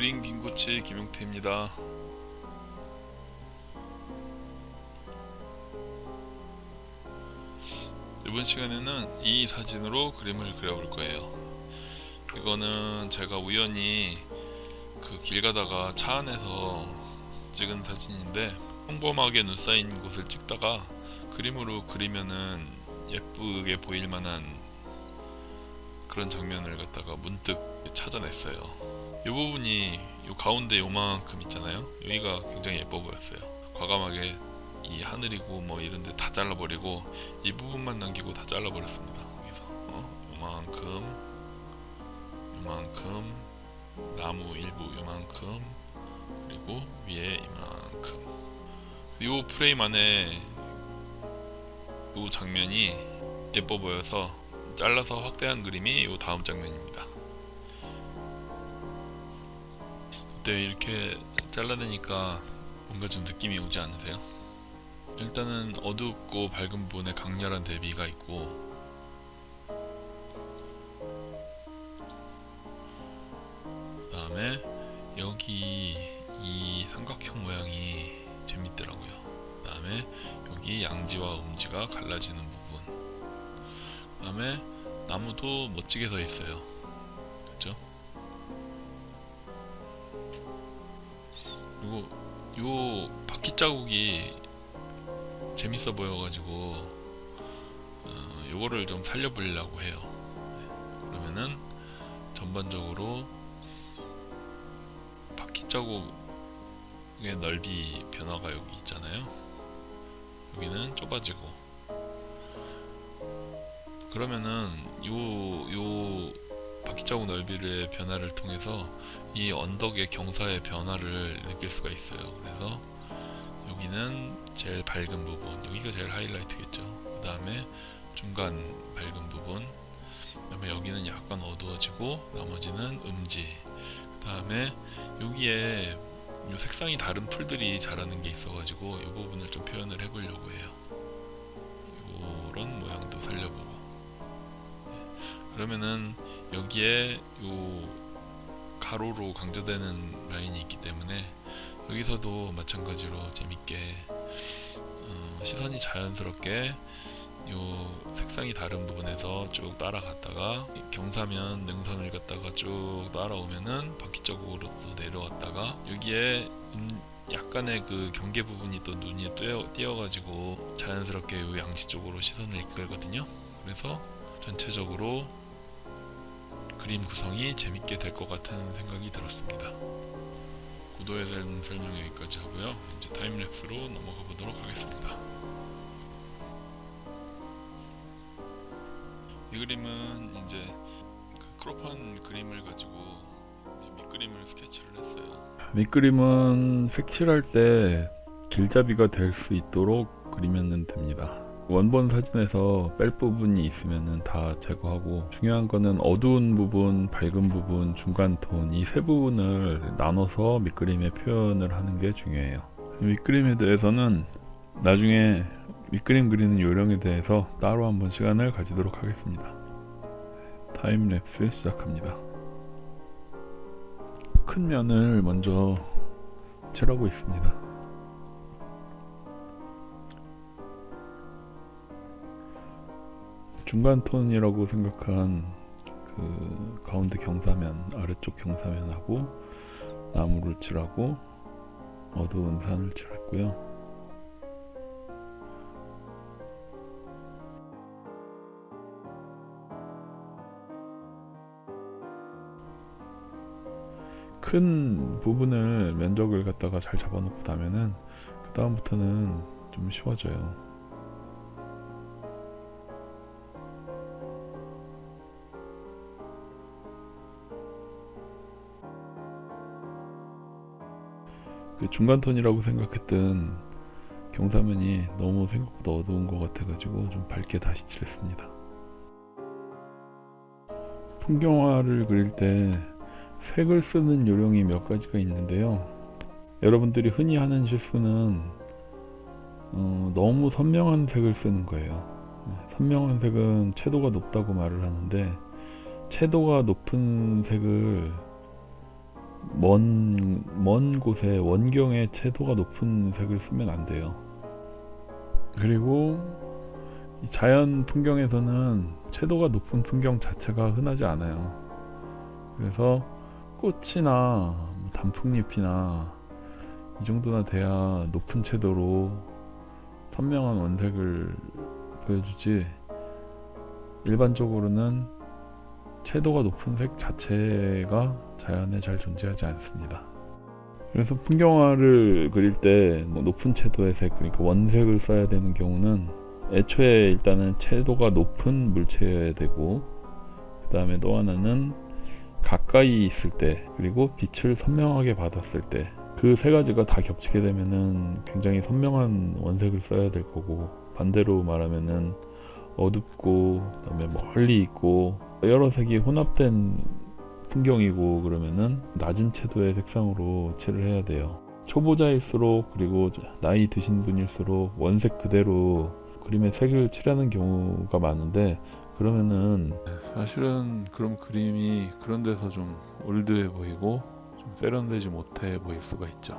그린 김코치 김용태입니다. 이번 시간에는 이 사진으로 그림을 그려볼 거예요. 이거는 제가 우연히 그 길 가다가 차 안에서 찍은 사진인데, 평범하게 눈 쌓인 곳을 찍다가 그림으로 그리면은 예쁘게 보일 만한 그런 장면을 갖다가 문득 찾아냈어요. 이 부분이 이 가운데 요만큼 있잖아요. 여기가 굉장히 예뻐 보였어요. 과감하게 이 하늘이고 뭐 이런데 다 잘라버리고 이 부분만 남기고 다 잘라버렸습니다. 그래서 요만큼 나무 일부 요만큼, 그리고 위에 이만큼. 이 프레임 안에 이 장면이 예뻐 보여서 잘라서 확대한 그림이 이 다음 장면입니다. 그때 이렇게 잘라내니까 뭔가 좀 느낌이 오지 않으세요? 일단은 어둡고 밝은 부분에 강렬한 대비가 있고, 그 다음에 여기 이 삼각형 모양이 재밌더라고요. 그 다음에 여기 양지와 음지가 갈라지는 부분, 그 다음에 나무도 멋지게 서 있어요. 그렇죠? 그리고 요 바퀴 자국이 재밌어 보여가지고 요거를 좀 살려보려고 해요. 그러면은 전반적으로 바퀴 자국의 넓이 변화가 여기 있잖아요. 여기는 좁아지고, 그러면은 요 바퀴 자국 넓이의 변화를 통해서 이 언덕의 경사의 변화를 느낄 수가 있어요. 그래서 여기는 제일 밝은 부분, 여기가 제일 하이라이트겠죠. 그 다음에 중간 밝은 부분, 그 다음에 여기는 약간 어두워지고 나머지는 음지, 그 다음에 여기에 요 색상이 다른 풀들이 자라는 게 있어가지고 이 부분을 좀 표현을 해보려고 해요. 이런 모양도 살려보고. 그러면은 여기에 요 가로로 강조되는 라인이 있기 때문에 여기서도 마찬가지로 재밌게 시선이 자연스럽게 요 색상이 다른 부분에서 쭉 따라갔다가 경사면 능선을 갖다가 쭉 따라오면은 바퀴 자국으로 또 내려왔다가 여기에 약간의 그 경계 부분이 또 눈이 띄어가지고 자연스럽게 요 양지 쪽으로 시선을 이끌거든요. 그래서 전체적으로 그림 구성이 재밌게 될 것 같은 생각이 들었습니다. 구도에 대한 설명 여기까지 하고요. 이제 타임랩스로 넘어가 보도록 하겠습니다. 이 그림은 이제 그 크롭한 그림을 가지고 밑그림을 스케치를 했어요. 밑그림은 색칠할 때 길잡이가 될 수 있도록 그리면 됩니다. 원본 사진에서 뺄 부분이 있으면 다 제거하고, 중요한 거는 어두운 부분, 밝은 부분, 중간 톤, 이 세 부분을 나눠서 밑그림에 표현을 하는 게 중요해요. 밑그림에 대해서는 나중에 밑그림 그리는 요령에 대해서 따로 한번 시간을 가지도록 하겠습니다. 타임랩스 시작합니다. 큰 면을 먼저 칠하고 있습니다. 중간 톤이라고 생각한 그 가운데 경사면, 아래쪽 경사면하고 나무를 칠하고 어두운 산을 칠했고요. 큰 부분을 면적을 갖다가 잘 잡아놓고 나면은 그 다음부터는 좀 쉬워져요. 그 중간 톤이라고 생각했던 경사면이 너무 생각보다 어두운 것 같아가지고 좀 밝게 다시 칠했습니다. 풍경화를 그릴 때 색을 쓰는 요령이 몇 가지가 있는데요. 여러분들이 흔히 하는 실수는 너무 선명한 색을 쓰는 거예요. 선명한 색은 채도가 높다고 말을 하는데, 채도가 높은 색을 먼 곳에 원경의 채도가 높은 색을 쓰면 안 돼요. 그리고 이 자연 풍경에서는 채도가 높은 풍경 자체가 흔하지 않아요. 그래서 꽃이나 단풍잎이나 이 정도나 돼야 높은 채도로 선명한 원색을 보여주지, 일반적으로는 채도가 높은 색 자체가 자연에 잘 존재하지 않습니다. 그래서 풍경화를 그릴 때 높은 채도의 색, 그러니까 원색을 써야 되는 경우는 애초에 일단은 채도가 높은 물체여야 되고, 그 다음에 또 하나는 가까이 있을 때, 그리고 빛을 선명하게 받았을 때, 그 세 가지가 다 겹치게 되면은 굉장히 선명한 원색을 써야 될 거고, 반대로 말하면은 어둡고 그다음에 멀리 있고 여러 색이 혼합된 풍경이고 그러면은 낮은 채도의 색상으로 칠을 해야 돼요. 초보자일수록, 그리고 나이 드신 분일수록 원색 그대로 그림에 색을 칠하는 경우가 많은데, 그러면은 사실은 그런 그림이 그런 데서 좀 올드해 보이고 좀 세련되지 못해 보일 수가 있죠.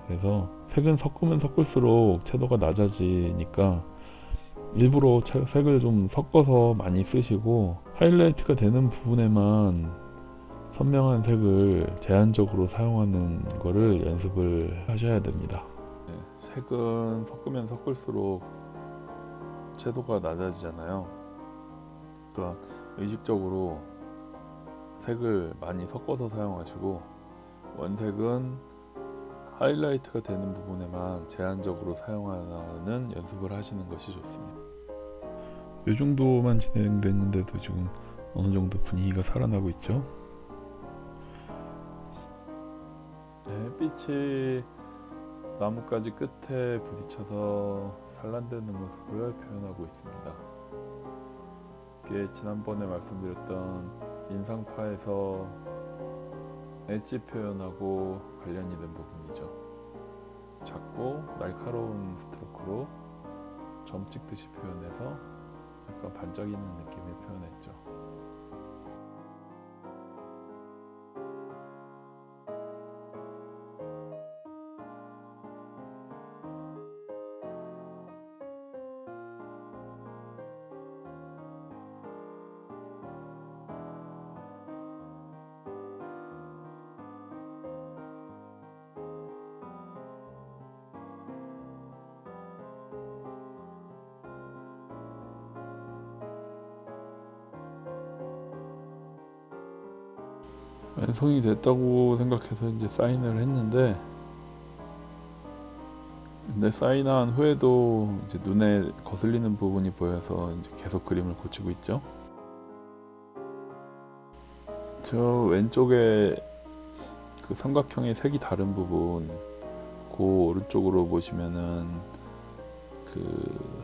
그래서 색은 섞으면 섞을수록 채도가 낮아지니까 일부러 색을 좀 섞어서 많이 쓰시고, 하이라이트가 되는 부분에만 선명한 색을 제한적으로 사용하는 거를 연습을 하셔야 됩니다. 네, 색은 섞으면 섞을수록 채도가 낮아지잖아요. 그러니까 의식적으로 색을 많이 섞어서 사용하시고, 원색은 하이라이트가 되는 부분에만 제한적으로 사용하는 연습을 하시는 것이 좋습니다. 이 정도만 진행됐는데도 지금 어느 정도 분위기가 살아나고 있죠. 햇빛이 나뭇가지 끝에 부딪혀서 산란되는 모습을 표현하고 있습니다. 이게 지난번에 말씀드렸던 인상파에서 엣지 표현하고 관련이 된 부분이죠. 작고 날카로운 스트로크로 점 찍듯이 표현해서 약간 반짝이는 느낌을 표현했죠. 완성이 됐다고 생각해서 이제 사인을 했는데, 근데 사인한 후에도 이제 눈에 거슬리는 부분이 보여서 이제 계속 그림을 고치고 있죠. 저 왼쪽에 그 삼각형의 색이 다른 부분, 그 오른쪽으로 보시면은 그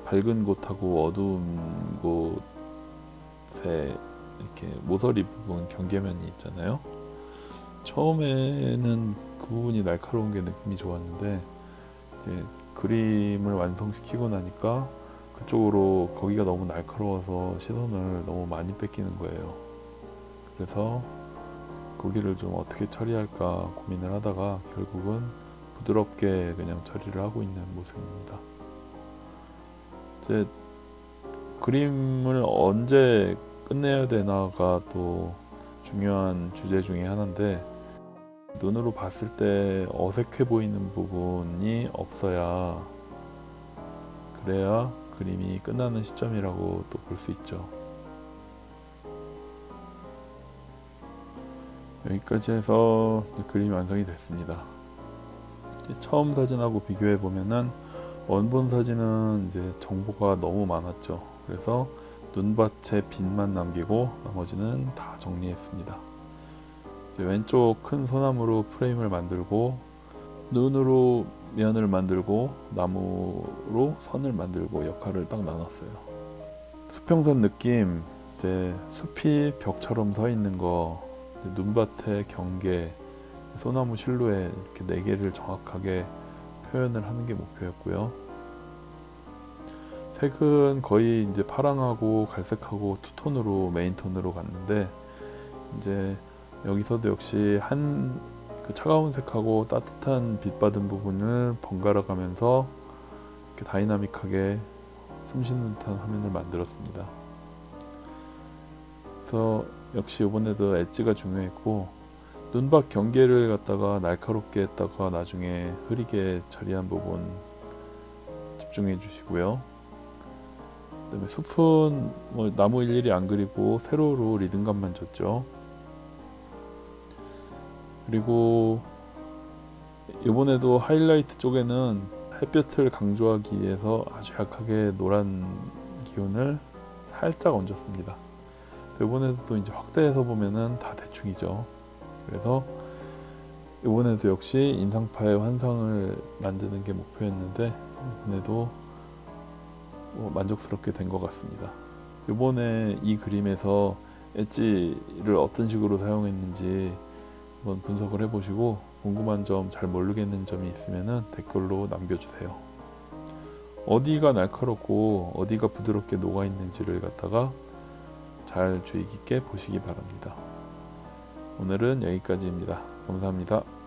밝은 곳하고 어두운 곳에 이렇게 모서리 부분 경계면이 있잖아요. 처음에는 그 부분이 날카로운 게 느낌이 좋았는데, 이제 그림을 완성시키고 나니까 그쪽으로 거기가 너무 날카로워서 시선을 너무 많이 뺏기는 거예요. 그래서 거기를 좀 어떻게 처리할까 고민을 하다가 결국은 부드럽게 그냥 처리를 하고 있는 모습입니다. 이제 그림을 언제 끝내야 되나가 또 중요한 주제 중에 하나인데, 눈으로 봤을 때 어색해 보이는 부분이 없어야, 그래야 그림이 끝나는 시점이라고 또 볼 수 있죠. 여기까지 해서 그림이 완성이 됐습니다. 처음 사진하고 비교해 보면은 원본 사진은 이제 정보가 너무 많았죠. 그래서 눈밭에 빛만 남기고 나머지는 다 정리했습니다. 이제 왼쪽 큰 소나무로 프레임을 만들고, 눈으로 면을 만들고, 나무로 선을 만들고 역할을 딱 나눴어요. 수평선 느낌, 이제 숲이 벽처럼 서 있는 거, 눈밭의 경계, 소나무 실루엣, 이렇게 네 개를 정확하게 표현을 하는 게 목표였고요. 색은 거의 이제 파랑하고 갈색하고 투톤으로 메인 톤으로 갔는데, 이제 여기서도 역시 그 차가운 색하고 따뜻한 빛 받은 부분을 번갈아 가면서 이렇게 다이나믹하게 숨쉬는 듯한 화면을 만들었습니다. 그래서 역시 이번에도 엣지가 중요했고, 눈밭 경계를 갖다가 날카롭게 했다가 나중에 흐리게 처리한 부분 집중해 주시고요. 그다음에 숲은 뭐 나무 일일이 안 그리고 세로로 리듬감만 줬죠. 그리고 이번에도 하이라이트 쪽에는 햇볕을 강조하기 위해서 아주 약하게 노란 기운을 살짝 얹었습니다. 이번에도 또 이제 확대해서 보면은 다 대충이죠. 그래서 이번에도 역시 인상파의 환상을 만드는 게 목표였는데 이번에도 만족스럽게 된 것 같습니다. 이번에 이 그림에서 엣지를 어떤 식으로 사용했는지 한번 분석을 해보시고 궁금한 점, 잘 모르겠는 점이 있으면 댓글로 남겨주세요. 어디가 날카롭고 어디가 부드럽게 녹아있는지를 갖다가 잘 주의 깊게 보시기 바랍니다. 오늘은 여기까지입니다. 감사합니다.